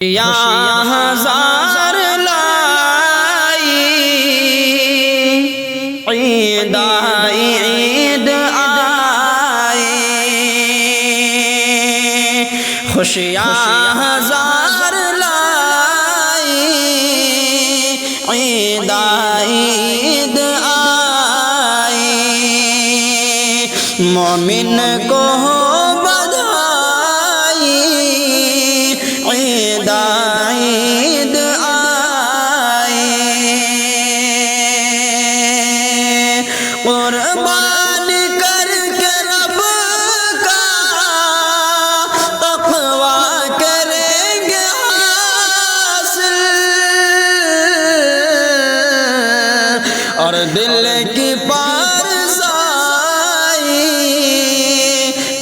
یا ہزار لائی عید آئی عید آئی خوشیاں ہزار لائی عید آئی عید آئی مومن کو عید عید آئی قربان کر کے رب کا تقویٰ کریں گے حاصل اور دل کی پارسائی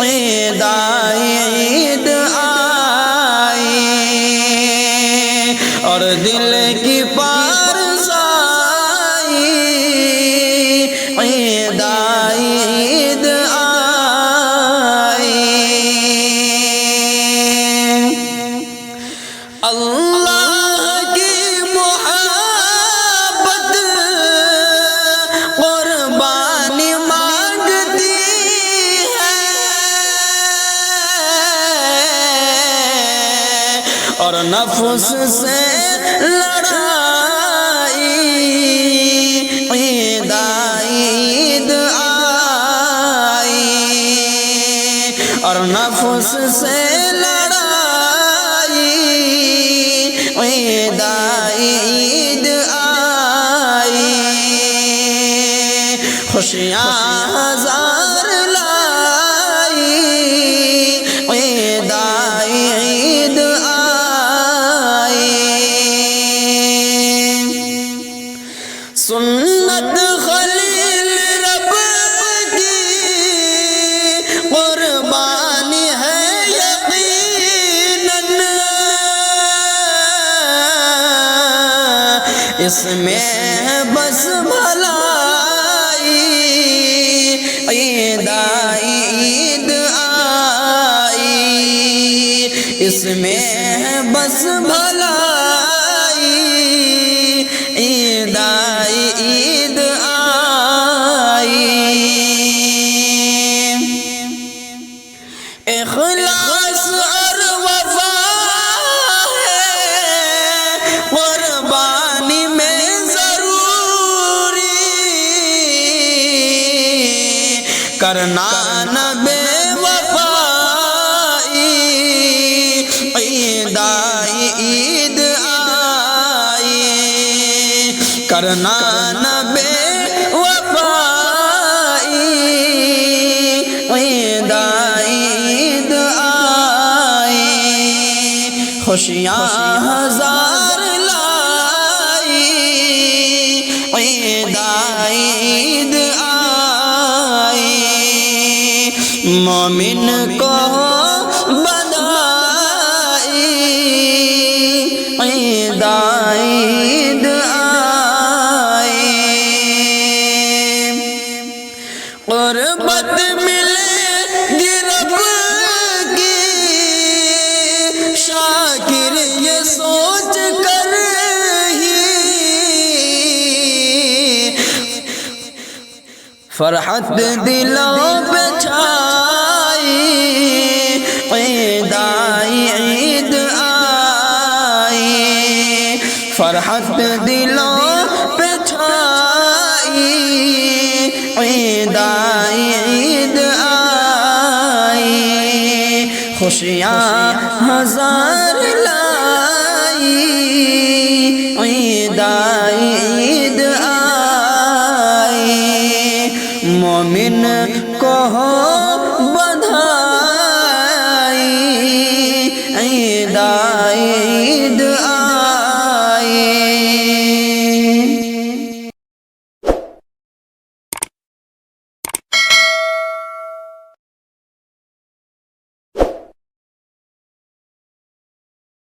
عید عید اور دل کی پارسائی عید عید آئی اللہ کی محبت قربانی مانگتی ہے اور نفس سے لڑائی عید عید آئی اور نفس سے لڑائی عید عید آئی خوشیاں ہزار لائی عید عید سنت خلیل رب کی قربانی ہے یقیناً اس میں بس بھلائی عید عید آئی اس میں بس بھلائی عید عید آئی اخلاص اور وفا ہے قربانی میں ضروری کرنا نہ بے وفائی عید عید آئی کرنا نہ بے وفائی عید عید آئی خوشیاں ہزار لائی عید عید آئی مومن کو بدائی عید عید قربت ملے گی رب کی شاکر یہ سوچ کر ہی فرحت دلوں پہ چھائی عید عید آئی فرحت دلوں پہ چھائی عید عید آئی خوشیاں ہزار لائی عید عید آئی مومن کو بدھائی